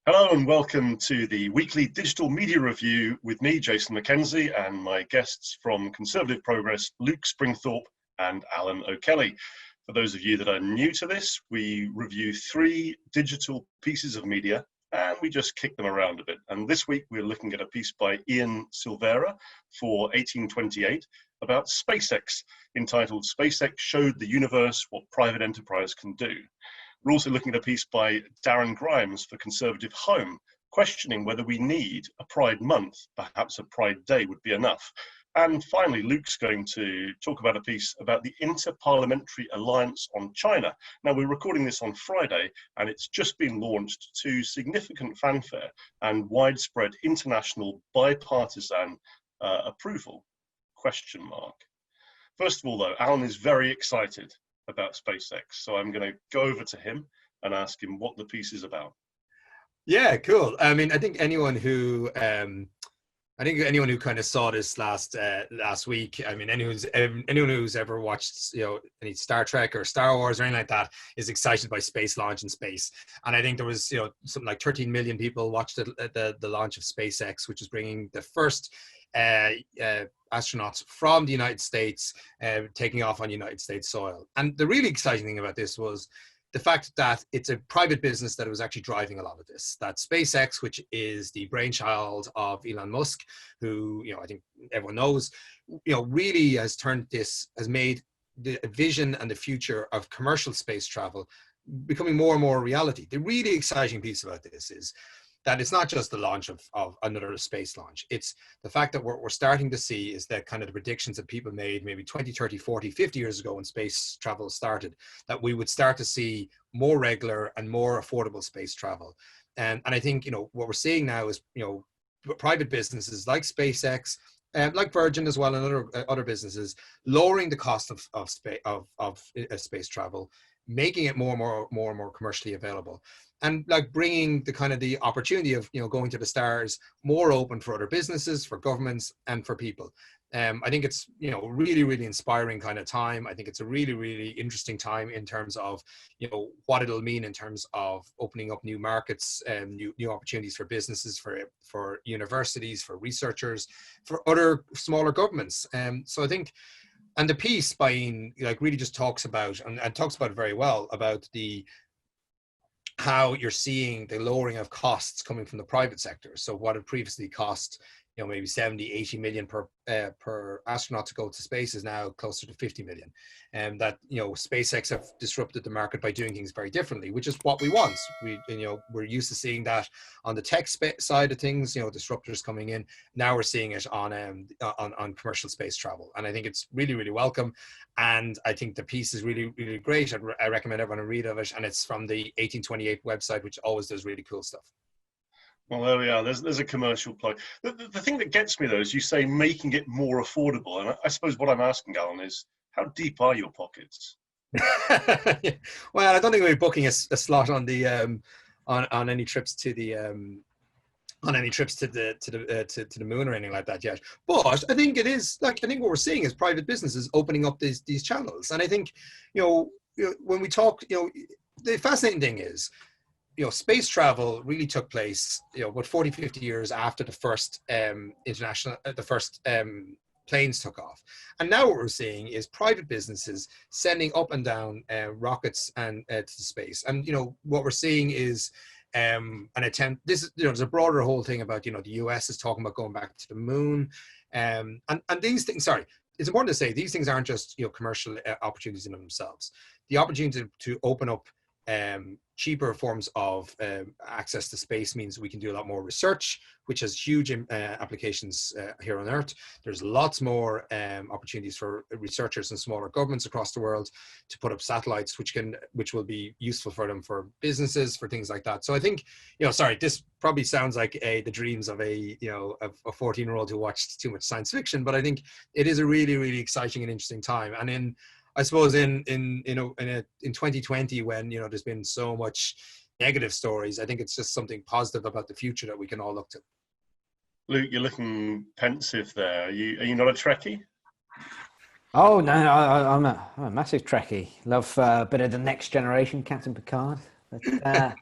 Hello and welcome to the weekly digital media review with me, Jason McKenzie, and my guests from Conservative Progress, Luke Springthorpe and Alan O'Kelly. For those of you that are new to this, we review 3 digital pieces of media and we just kick them around a bit. And this week we're looking at a piece by Ian Silvera for 1828 about SpaceX, entitled "SpaceX Showed the Universe What Private Enterprise Can Do." We're also looking at a piece by Darren Grimes for Conservative Home, questioning whether we need a Pride Month. Perhaps a Pride Day would be enough. And finally, Luke's going to talk about a piece about the Inter-Parliamentary Alliance on China. Now, we're recording this on Friday, and it's just been launched to significant fanfare and widespread international bipartisan approval, question mark. First of all, though, Alan is very excited about SpaceX, so I'm going to go over to him and ask him what the piece is about. Yeah, cool. I mean, I think anyone who kind of saw this last week, I mean, anyone who's ever watched, any Star Trek or Star Wars or anything like that is excited by space launch and space. And I think there was, something like 13 million people watched the launch of SpaceX, which is bringing the first astronauts from the United States taking off on United States soil. And the really exciting thing about this was the fact that it's a private business that was actually driving a lot of this. That SpaceX, which is the brainchild of Elon Musk, who, I think everyone knows, really has made the vision and the future of commercial space travel becoming more and more a reality. The really exciting piece about this is that it's not just the launch of another space launch. It's the fact that what we're starting to see is that kind of the predictions that people made maybe 20, 30, 40, 50 years ago when space travel started, that we would start to see more regular and more affordable space travel. And I think, what we're seeing now is, private businesses like SpaceX, like Virgin as well, and other businesses, lowering the cost of space travel, making it more and more commercially available, and like bringing the kind of the opportunity of going to the stars more open for other businesses, for governments, and for people. I think it's really inspiring kind of time. I think it's a really interesting time in terms of what it'll mean in terms of opening up new markets and new opportunities for businesses, for universities, for researchers, for other smaller governments. So I think. And the piece by Ian really just talks about, and talks about it very well, about how you're seeing the lowering of costs coming from the private sector. So what it previously cost, maybe 70, 80 million per astronaut to go to space is now closer to 50 million. And that, SpaceX have disrupted the market by doing things very differently, which is what we want. We're used to seeing that on the tech side of things, disruptors coming in. Now we're seeing it on commercial space travel. And I think it's really welcome. And I think the piece is really great. I recommend everyone read of it. And it's from the 1828 website, which always does really cool stuff. Well, there we are. There's a commercial plug. The thing that gets me, though, is you say making it more affordable. And I suppose what I'm asking, Alan, is how deep are your pockets? Well, I don't think we're booking a slot on the on any trips to the on any trips to the moon or anything like that yet. But I think it is I think what we're seeing is private businesses opening up these channels. And I think when we talk, the fascinating thing is, space travel really took place, about 40, 50 years after the first planes took off. And now what we're seeing is private businesses sending up and down rockets and to space. And, what we're seeing is an attempt, there's a broader whole thing about, the US is talking about going back to the moon. And these things, it's important to say these things aren't just, commercial opportunities in themselves. The opportunity to open up cheaper forms of access to space means we can do a lot more research, which has huge applications here on Earth. There's lots more opportunities for researchers and smaller governments across the world to put up satellites, which will be useful for them, for businesses, for things like that. So I think, this probably sounds like the dreams of a 14-year-old who watched too much science fiction, but I think it is a really exciting and interesting time. And I suppose in 2020, when there's been so much negative stories, I think it's just something positive about the future that we can all look to. Luke, you're looking pensive there. Are you not a Trekkie? Oh no, I'm a massive Trekkie. Love a bit of the Next Generation, Captain Picard. But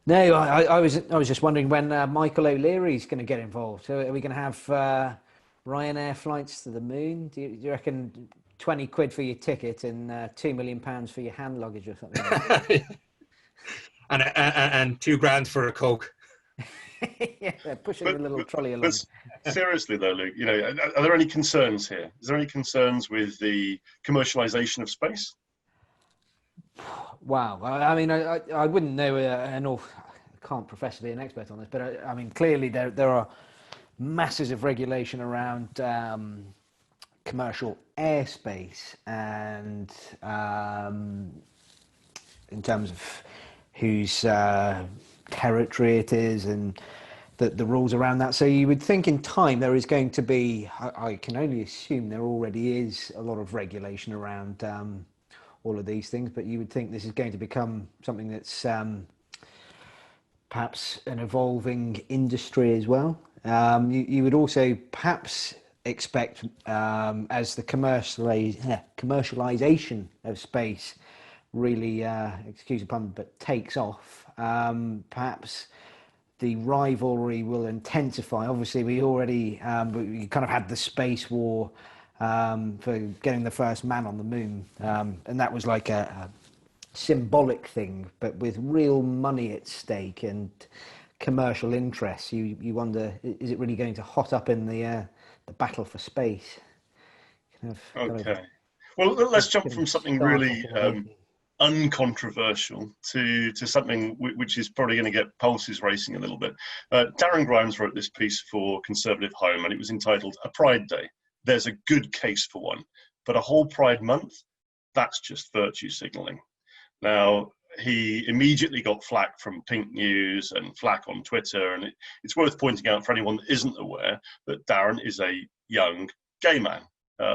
No, I was just wondering when Michael O'Leary's going to get involved. So are we going to have Ryanair flights to the moon? Do you reckon 20 quid for your ticket and £2 million for your hand luggage or something like And 2 grand for a Coke. that? Yeah, they're pushing But, the little but, trolley but along. seriously though, Luke, are there any concerns here? Is there any concerns with the commercialization of space? Wow. I mean, I wouldn't know I can't profess to be an expert on this, but I mean, clearly there are masses of regulation around commercial airspace and in terms of whose territory it is and the rules around that. So you would think in time there is going to be, I can only assume there already is a lot of regulation around all of these things, but you would think this is going to become something that's perhaps an evolving industry as well. You would also perhaps expect as the commercialization of space really, excuse the pun, but takes off, perhaps the rivalry will intensify. Obviously, we already we kind of had the space war for getting the first man on the moon, and that was like a symbolic thing, but with real money at stake and commercial interests. You wonder, is it really going to hot up in the battle for space? Okay. Well, let's jump from something really uncontroversial to something which is probably going to get pulses racing a little bit. Darren Grimes wrote this piece for Conservative Home, and it was entitled "A Pride Day. There's a good case for one, but a whole Pride Month, that's just virtue signalling." Now, he immediately got flack from Pink News and flack on Twitter, and it's worth pointing out for anyone that isn't aware that Darren is a young gay man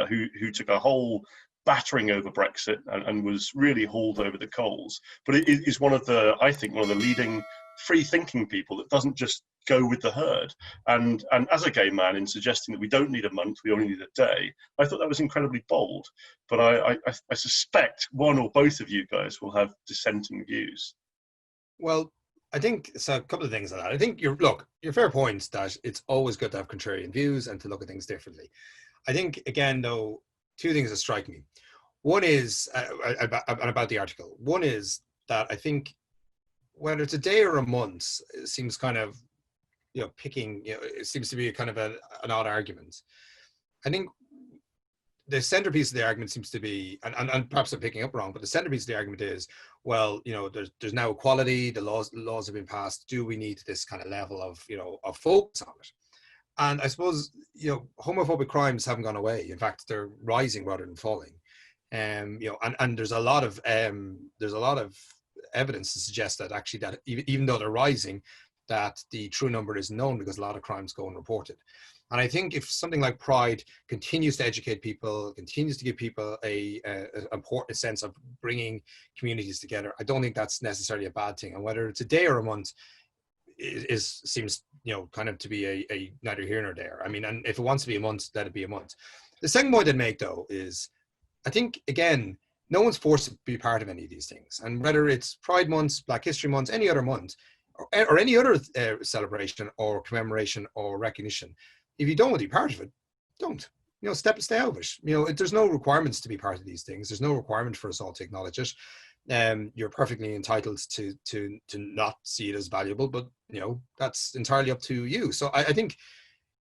who took a whole battering over Brexit and was really hauled over the coals. But it is I think, one of the leading free-thinking people that doesn't just go with the herd. And as a gay man, in suggesting that we don't need a month, we only need a day, I thought that was incredibly bold. But I suspect one or both of you guys will have dissenting views. Well, I think so. A couple of things on that. I think your fair point that it's always good to have contrarian views and to look at things differently. I think, again, though, two things that strike me. One is about the article. One is that I think whether it's a day or a month, it seems kind of, picking, it seems to be a kind of an odd argument. I think the centerpiece of the argument seems to be, and perhaps I'm picking up wrong, but the centerpiece of the argument is, well, there's now equality, the laws have been passed. Do we need this kind of level of, of focus on it? And I suppose, homophobic crimes haven't gone away. In fact, they're rising rather than falling. And there's a lot of evidence to suggest that actually that even though they're rising, that the true number isn't known because a lot of crimes go unreported. And I think if something like Pride continues to educate people, continues to give people a important sense of bringing communities together, I don't think that's necessarily a bad thing. And whether it's a day or a month seems kind of to be a neither here nor there. I mean, and if it wants to be a month, let it be a month. The second point I'd make, though, is I think, again, no one's forced to be part of any of these things. And whether it's Pride months, Black History months, any other month, or any other celebration or commemoration or recognition, if you don't want to be part of it, don't. Stay out of it. There's no requirements to be part of these things. There's no requirement for us all to acknowledge it. You're perfectly entitled to not see it as valuable, but that's entirely up to you. So I think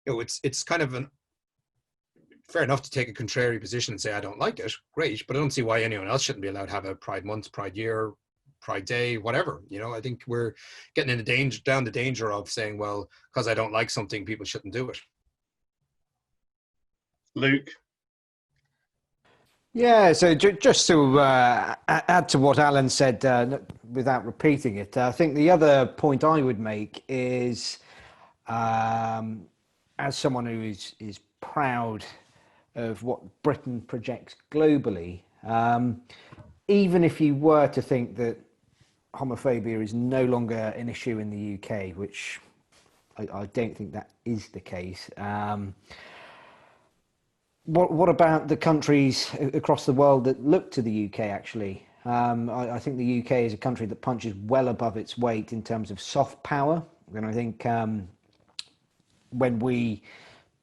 it's kind of fair enough to take a contrary position and say I don't like it. Great, but I don't see why anyone else shouldn't be allowed to have a Pride month, Pride year, Pride Day, whatever. I think we're getting down the danger of saying, well, because I don't like something, people shouldn't do it. Luke? Yeah, so just to add to what Alan said, without repeating it, I think the other point I would make is, as someone who is proud of what Britain projects globally, even if you were to think that homophobia is no longer an issue in the UK, which I don't think that is the case. What about the countries across the world that look to the UK, actually? I think the UK is a country that punches well above its weight in terms of soft power. And I think when we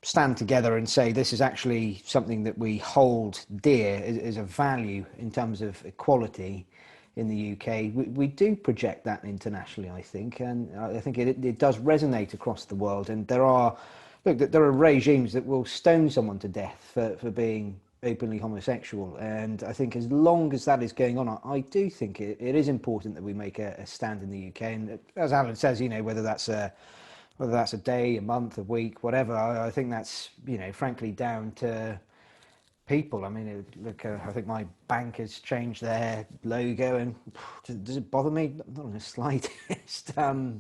stand together and say this is actually something that we hold dear as a value in terms of equality in the UK, we do project that internationally, I think. And I think it does resonate across the world. And there are regimes that will stone someone to death for being openly homosexual, and I think as long as that is going on, I do think it is important that we make a stand in the UK. And as Alan says, whether that's a day, a month, a week, whatever, I think that's frankly down to people. I mean, look, I think my bank has changed their logo, and does it bother me? Not in the slightest. A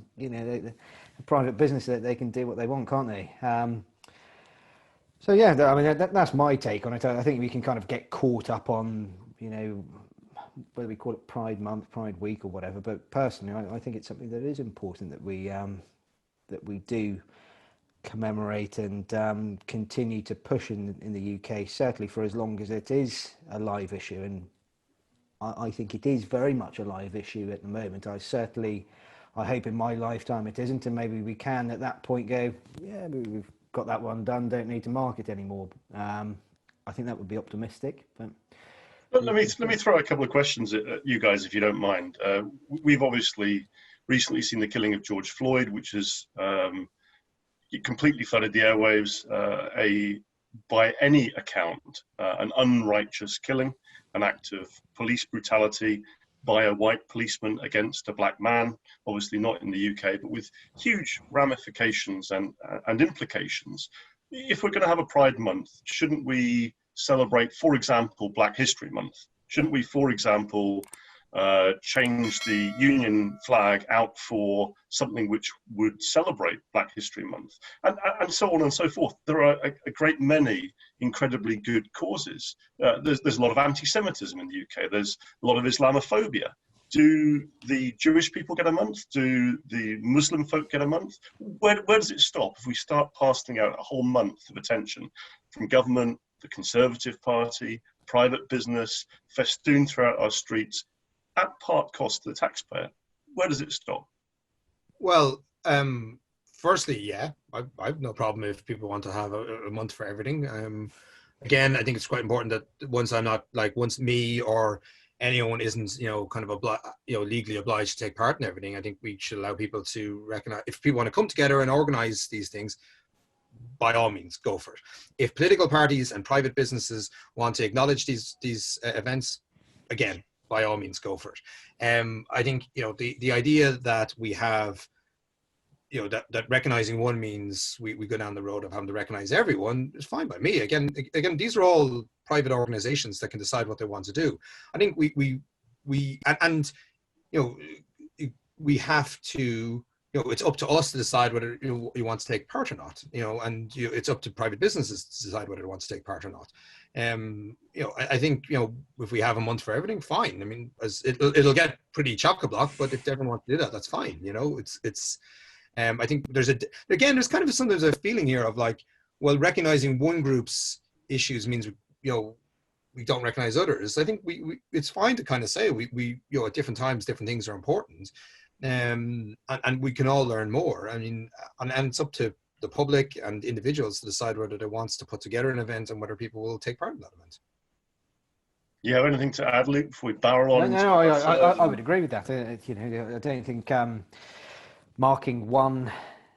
private business, that they can do what they want, can't they? So yeah, I mean that's my take on it. I think we can kind of get caught up on whether we call it Pride Month, Pride Week, or whatever. But personally, I think it's something that is important that we do commemorate and continue to push in the UK, certainly for as long as it is a live issue. And I think it is very much a live issue at the moment. I hope in my lifetime it isn't, and maybe we can at that point go, yeah, we've got that one done, don't need to mark it anymore. I think that would be optimistic. But let me throw a couple of questions at you guys, if you don't mind. We've obviously recently seen the killing of George Floyd, which has completely flooded the airwaves. By any account, an unrighteous killing, an act of police brutality by a white policeman against a black man, obviously not in the UK, but with huge ramifications and implications. If we're going to have a Pride Month, shouldn't we celebrate, for example, Black History Month? Shouldn't we, for example, change the Union flag out for something which would celebrate Black History Month, and so on and so forth? There are a great many incredibly good causes. There's a lot of anti-Semitism in the UK. There's a lot of Islamophobia. Do the Jewish people get a month? Do the Muslim folk get a month? Where does it stop if we start passing out a whole month of attention from government, the Conservative Party, private business, festooned throughout our streets, at part cost to the taxpayer? Where does it stop? Well, firstly, yeah, I have no problem if people want to have a month for everything. Again, I think it's quite important that once me or anyone isn't, kind of legally obliged to take part in everything, I think we should allow people to recognize, if people want to come together and organize these things, by all means, go for it. If political parties and private businesses want to acknowledge these events, again, by all means, go for it. I think, the idea that we have, that recognizing one means we go down the road of having to recognize everyone is fine by me. Again, these are all private organizations that can decide what they want to do. I think we have to, it's up to us to decide whether you want to take part or not, and it's up to private businesses to decide whether they want to take part or not. I think, if we have a month for everything, fine. I mean, it'll get pretty chock-a-block, but if everyone wants to do that, that's fine. I think there's kind of sometimes a feeling here of like, well, recognizing one group's issues means, we don't recognize others. I think it's fine to kind of say we at different times, different things are important. And we can all learn more. I mean, and it's up to the public and individuals to decide whether they want to put together an event and whether people will take part in that event. You have anything to add, Luke, before we barrel on? No, I would agree with that. I don't think marking one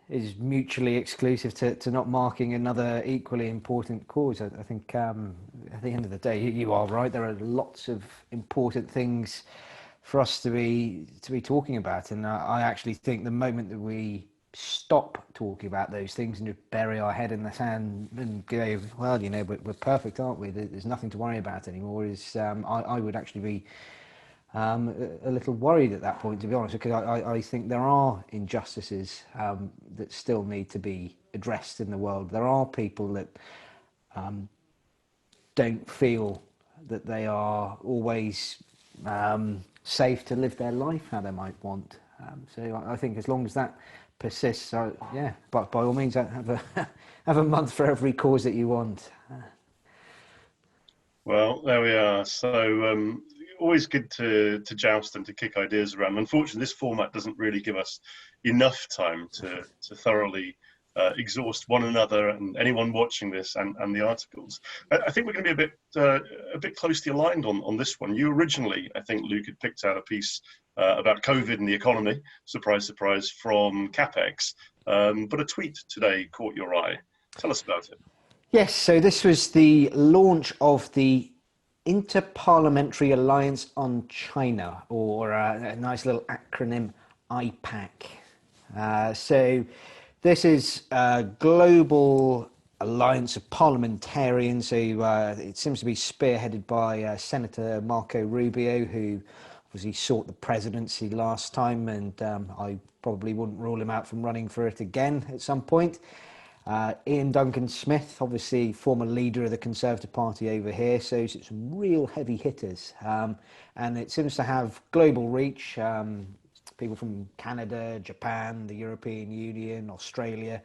is mutually exclusive to not marking another equally important cause. I think at the end of the day, you are right. There are lots of important things for us to be talking about, and I actually think the moment that we stop talking about those things and just bury our head in the sand and go, well, we're perfect, aren't we? There's nothing to worry about anymore. I would actually be a little worried at that point, to be honest, because I think there are injustices that still need to be addressed in the world. There are people that don't feel that they are always safe to live their life how they might want. So I think as long as that persists, yeah, but by all means, have a month for every cause that you want. Well, there we are. So always good to joust and to kick ideas around. Unfortunately, this format doesn't really give us enough time to thoroughly exhaust one another and anyone watching this and the articles. I think we're going to be a bit closely aligned on this one. You originally, I think, Luke, had picked out a piece about COVID and the economy, surprise, surprise, from CapEx, but a tweet today caught your eye. Tell us about it. Yes, so this was the launch of the Interparliamentary Alliance on China, or a nice little acronym, IPAQ. So this is a global alliance of parliamentarians who it seems to be spearheaded by Senator Marco Rubio, who obviously sought the presidency last time, and I probably wouldn't rule him out from running for it again at some point. Ian Duncan Smith, obviously former leader of the Conservative Party over here, so it's some real heavy hitters, and it seems to have global reach. People from Canada, Japan, the European Union, Australia,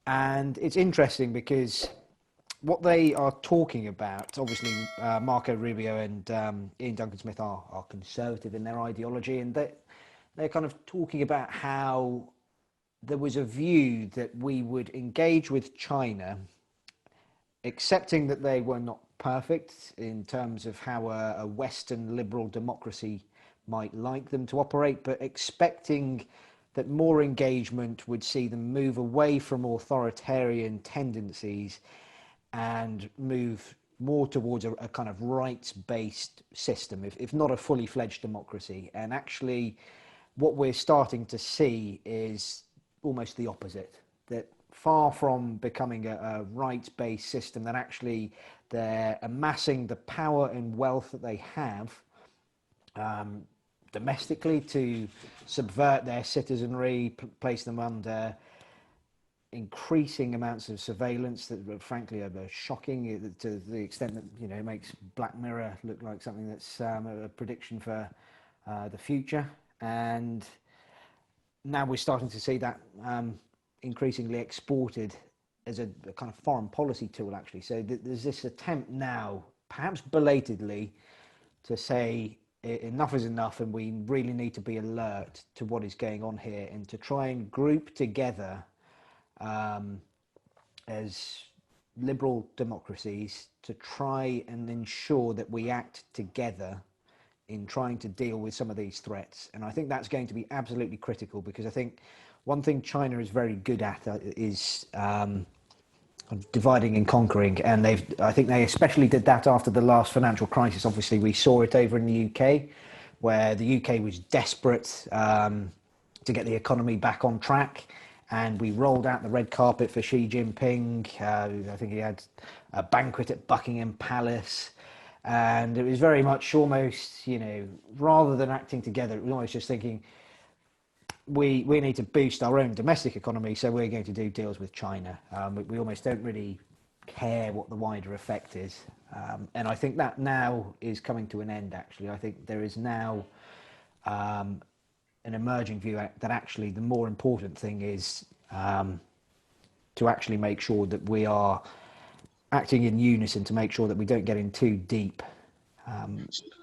and it's interesting because what they are talking about, obviously Marco Rubio and Ian Duncan Smith are conservative in their ideology, and they're kind of talking about how there was a view that we would engage with China, accepting that they were not perfect in terms of how a Western liberal democracy might like them to operate, but expecting that more engagement would see them move away from authoritarian tendencies and move more towards a kind of rights-based system, if not a fully fledged democracy. And actually, what we're starting to see is almost the opposite, that far from becoming a rights-based system, that actually they're amassing the power and wealth that they have domestically to subvert their citizenry, place them under increasing amounts of surveillance that frankly are shocking to the extent that, you know, it makes Black Mirror look like something that's a prediction for the future. And now we're starting to see that increasingly exported as a kind of foreign policy tool, actually. So there's this attempt now, perhaps belatedly, to say enough is enough and we really need to be alert to what is going on here, and to try and group together as liberal democracies to try and ensure that we act together in trying to deal with some of these threats. And I think that's going to be absolutely critical, because I think one thing China is very good at is dividing and conquering, and I think they especially did that after the last financial crisis. Obviously, we saw it over in the UK, where the UK was desperate to get the economy back on track, and we rolled out the red carpet for Xi Jinping. I think he had a banquet at Buckingham Palace, and it was very much almost, you know, rather than acting together, it was almost just thinking, we need to boost our own domestic economy, so we're going to do deals with China. We almost don't really care what the wider effect is. And I think that now is coming to an end, actually. I think there is now an emerging view that actually the more important thing is to actually make sure that we are acting in unison, to make sure that we don't get in too deep.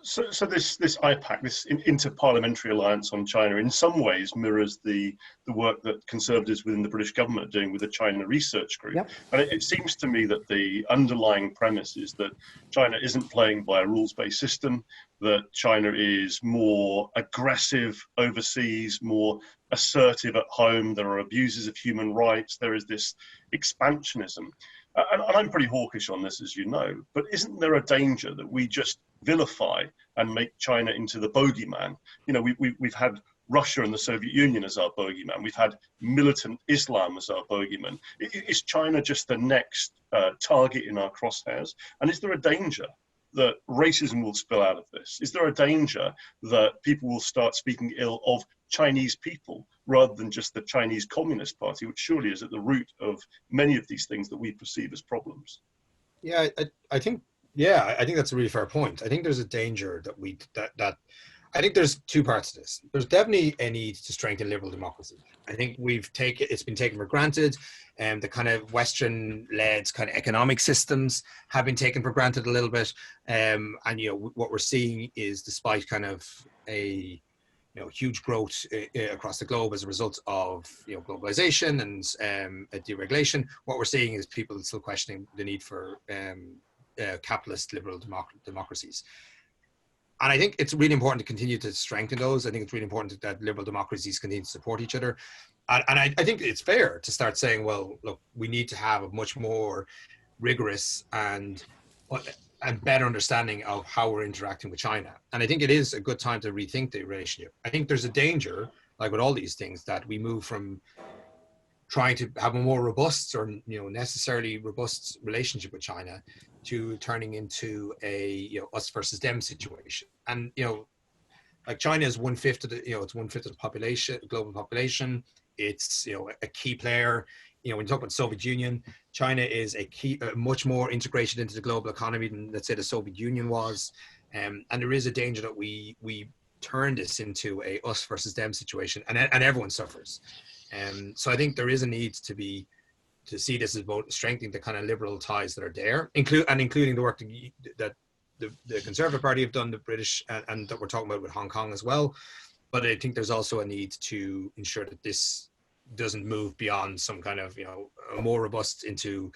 So this IPAC, this Interparliamentary Alliance on China, in some ways mirrors the work that Conservatives within the British government are doing with the China Research Group. Yep. And it seems to me that the underlying premise is that China isn't playing by a rules-based system, that China is more aggressive overseas, more assertive at home. There are abuses of human rights. There is this expansionism. And I'm pretty hawkish on this, as you know, but isn't there a danger that we just vilify and make China into the bogeyman? You know, we've had Russia and the Soviet Union as our bogeyman. We've had militant Islam as our bogeyman. Is China just the next target in our crosshairs? And is there a danger that racism will spill out of this? Is there a danger that people will start speaking ill of Chinese people rather than just the Chinese Communist Party, which surely is at the root of many of these things that we perceive as problems? Yeah, I think that's a really fair point. I think there's a danger that I think there's two parts to this. There's definitely a need to strengthen liberal democracy. I think it's been taken for granted, and the kind of Western-led kind of economic systems have been taken for granted a little bit. And what we're seeing is, despite kind of a huge growth across the globe as a result of globalization and deregulation, what we're seeing is people still questioning the need for capitalist liberal democracies. And I think it's really important to continue to strengthen those. I think it's really important that liberal democracies continue to support each other. And I think it's fair to start saying, well, look, we need to have a much more rigorous and better understanding of how we're interacting with China. And I think it is a good time to rethink the relationship. I think there's a danger, like with all these things, that we move from trying to have a more robust or necessarily robust relationship with China to turning into a us versus them situation. And like China is 1/5 of the it's 1/5 of the population, global population. It's a key player. When you talk about the Soviet Union, China is much more integrated into the global economy than, let's say, the Soviet Union was. And there is a danger that we turn this into a us versus them situation, and everyone suffers. So I think there is a need to see this as both strengthening the kind of liberal ties that are there, including the work that the Conservative Party have done, the British, and that we're talking about with Hong Kong as well. But I think there's also a need to ensure that this doesn't move beyond some kind of a more robust into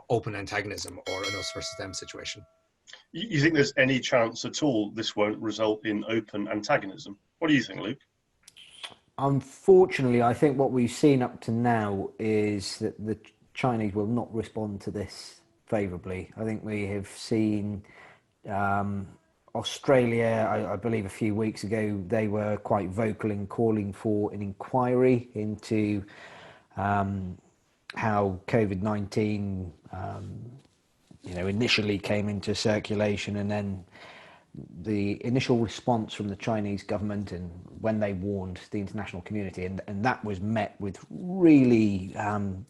open antagonism or an us versus them situation. You think there's any chance at all this won't result in open antagonism? What do you think, Luke? Unfortunately, I think what we've seen up to now is that the Chinese will not respond to this favourably. I think we have seen Australia, I believe a few weeks ago, they were quite vocal in calling for an inquiry into how COVID-19 initially came into circulation, and then the initial response from the Chinese government and when they warned the international community, and that was met with really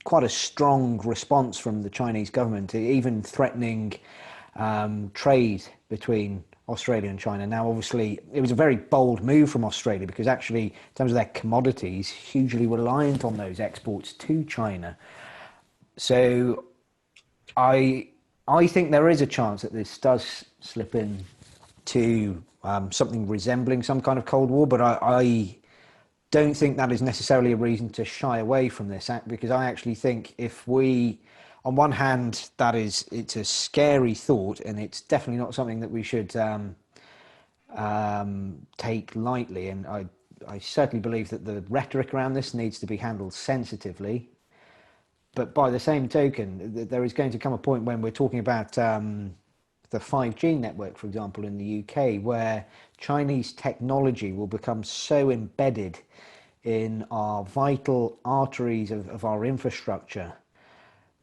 quite a strong response from the Chinese government, even threatening trade between Australia and China. Now, obviously, it was a very bold move from Australia because actually, in terms of their commodities, hugely reliant on those exports to China. So I think there is a chance that this does slip in to something resembling some kind of Cold War, but I don't think that is necessarily a reason to shy away from this act, because I actually think if we, on one hand, it's a scary thought, and it's definitely not something that we should take lightly, and I certainly believe that the rhetoric around this needs to be handled sensitively. But by the same token, there is going to come a point when we're talking about the 5G network, for example, in the UK, where Chinese technology will become so embedded in our vital arteries of our infrastructure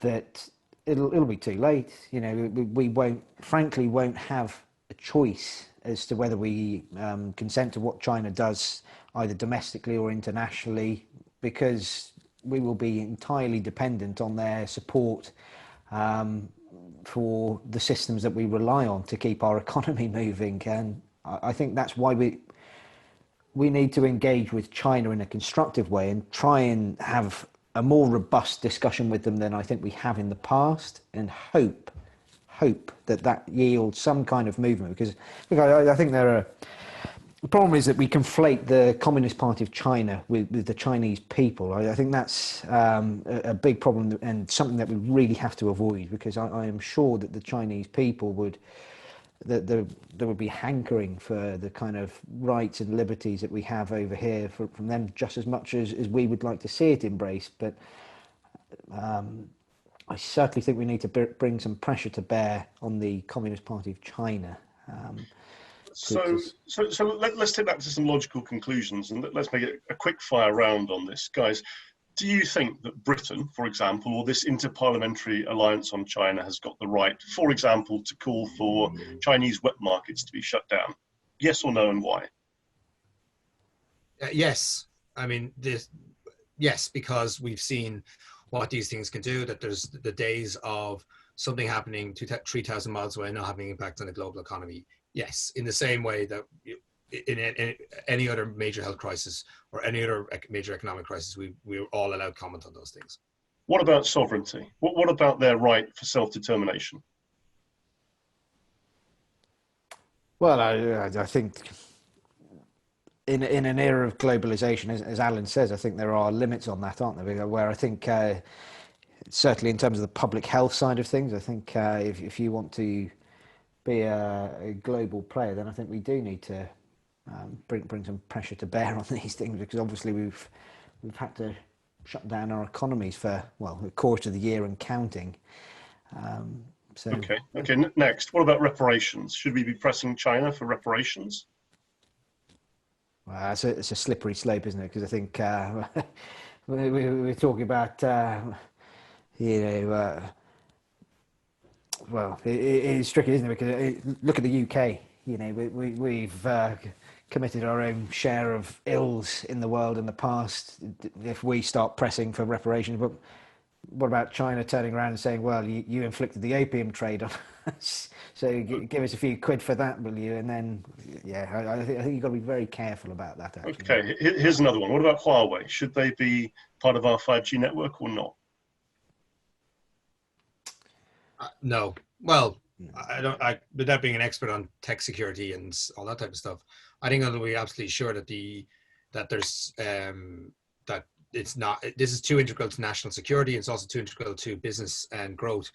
that it'll be too late. We won't have a choice as to whether we consent to what China does, either domestically or internationally, because we will be entirely dependent on their support for the systems that we rely on to keep our economy moving. And I think that's why we need to engage with China in a constructive way and try and have a more robust discussion with them than I think we have in the past, and hope that yields some kind of movement. Because I think the problem is that we conflate the Communist Party of China with the Chinese people. I think that's a big problem and something that we really have to avoid, because I am sure that the Chinese people there would be hankering for the kind of rights and liberties that we have over here from them, just as much as we would like to see it embraced. But I certainly think we need to bring some pressure to bear on the Communist Party of China. So let's take that to some logical conclusions, and let's make it a quick fire round on this, guys. Do you think that Britain, for example, or this interparliamentary alliance on China has got the right, for example, to call for Chinese wet markets to be shut down? Yes or no, and why? Yes. I mean, yes, because we've seen what these things can do, that there's the days of something happening 3,000 miles away not having impact on the global economy. Yes, in the same way that in any other major health crisis or any other major economic crisis, we're all allowed comment on those things. What about sovereignty? What about their right for self-determination? Well, I think in an era of globalization, as Alan says, I think there are limits on that, aren't there? Where I think certainly in terms of the public health side of things, I think if you want to be a global player, then I think we do need to bring some pressure to bear on these things, because obviously we've had to shut down our economies for, well, a quarter of the year and counting. Okay. Next, what about reparations? Should we be pressing China for reparations? Well, it's a slippery slope, isn't it? Because I think we're talking about, well, it is tricky, isn't it? Because look at the UK. We've committed our own share of ills in the world in the past. If we start pressing for reparations, but what about China turning around and saying, well, you inflicted the opium trade on us, so give us a few quid for that, will you? And then, I think you've got to be very careful about that, actually. Okay, here's another one. What about Huawei? Should they be part of our 5G network or not? No. Well, without being an expert on tech security and all that type of stuff, I think I'll be absolutely sure that it's not. This is too integral to national security. It's also too integral to business and growth,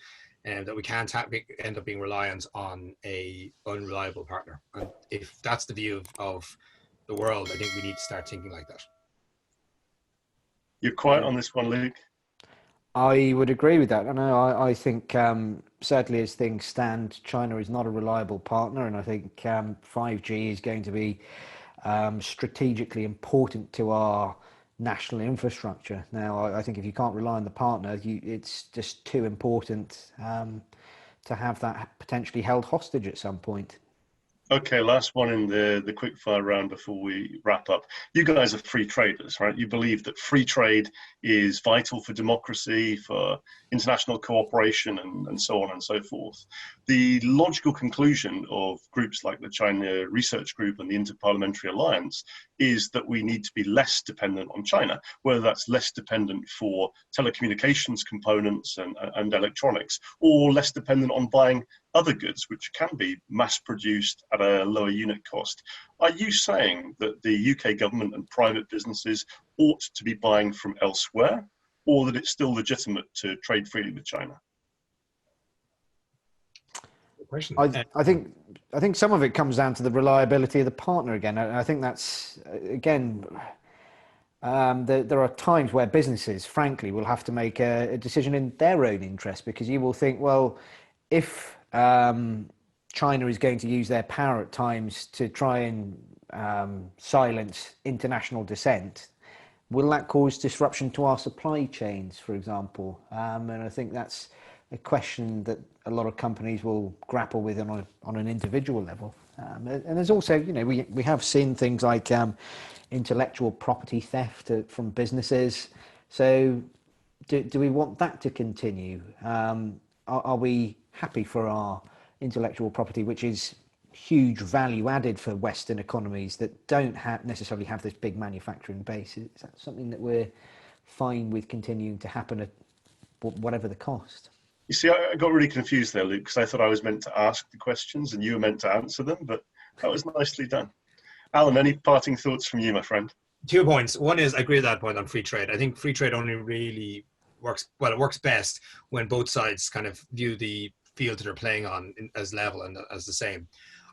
and that we can't end up being reliant on a unreliable partner. And if that's the view of the world, I think we need to start thinking like that. You're quiet on this one, Luke. I would agree with that. I think certainly as things stand, China is not a reliable partner, and I think 5G is going to be strategically important to our national infrastructure. Now, I think if you can't rely on the partner, it's just too important to have that potentially held hostage at some point. Okay, last one in the quick fire round before we wrap up. You guys are free traders, right? You believe that free trade is vital for democracy, for international cooperation, and so on and so forth. The logical conclusion of groups like the China Research Group and the Interparliamentary Alliance is that we need to be less dependent on China, whether that's less dependent for telecommunications components and electronics, or less dependent on buying other goods which can be mass produced at a lower unit cost. Are you saying that the UK government and private businesses ought to be buying from elsewhere, or that it's still legitimate to trade freely with China? I think some of it comes down to the reliability of the partner again. I think that's, again, there are times where businesses, frankly, will have to make a decision in their own interest, because you will think, well, if China is going to use their power at times to try and silence international dissent, will that cause disruption to our supply chains, for example? And I think that's a question that a lot of companies will grapple with on an individual level. And there's also, we have seen things like intellectual property theft from businesses. So do we want that to continue? Are we happy for our intellectual property, which is huge value added for Western economies that don't necessarily have this big manufacturing base? Is that something that we're fine with continuing to happen at whatever the cost? You see, I got really confused there, Luke, because I thought I was meant to ask the questions and you were meant to answer them, but that was nicely done. Alan, any parting thoughts from you, my friend? 2 points. One is, I agree with that point on free trade. I think free trade only really works, well, it works best when both sides kind of view the field that they're playing on as level and as the same.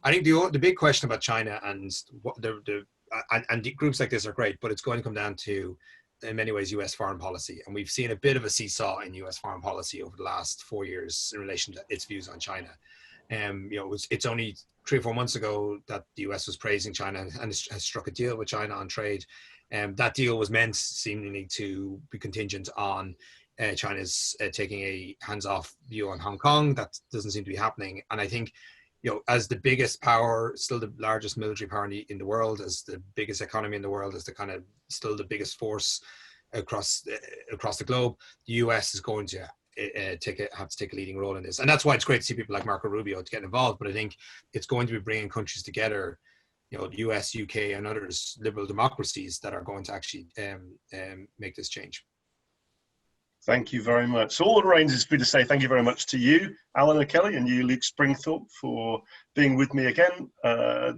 I think the big question about China and groups like this are great, but it's going to come down to, in many ways, US foreign policy. And we've seen a bit of a seesaw in US foreign policy over the last 4 years in relation to its views on China. It's only 3 or 4 months ago that the US was praising China and has struck a deal with China on trade. That deal was meant seemingly to be contingent on China's taking a hands-off view on Hong Kong. That doesn't seem to be happening. And I think, as the biggest power, still the largest military power in the world, as the biggest economy in the world, as the kind of still the biggest force across the globe, the US is going to have to take a leading role in this. And that's why it's great to see people like Marco Rubio to get involved. But I think it's going to be bringing countries together US, UK, and others, liberal democracies, that are going to actually make this change. Thank you very much. So all that remains is for me to say thank you very much to you, Alan O'Kelly, and you, Luke Springthorpe, for being with me again.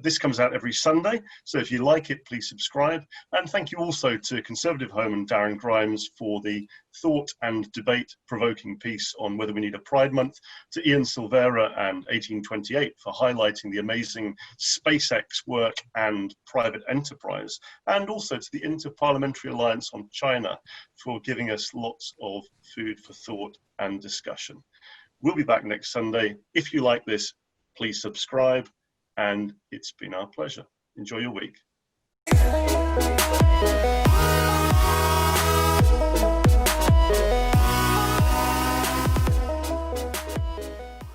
This comes out every Sunday, so if you like it, please subscribe. And thank you also to Conservative Home and Darren Grimes for the thought and debate-provoking piece on whether we need a Pride Month, to Ian Silvera and 1828 for highlighting the amazing SpaceX work and private enterprise, and also to the Inter-Parliamentary Alliance on China for giving us lots of food for thought and discussion. We'll be back next Sunday. If you like this, please subscribe, and it's been our pleasure. Enjoy your week.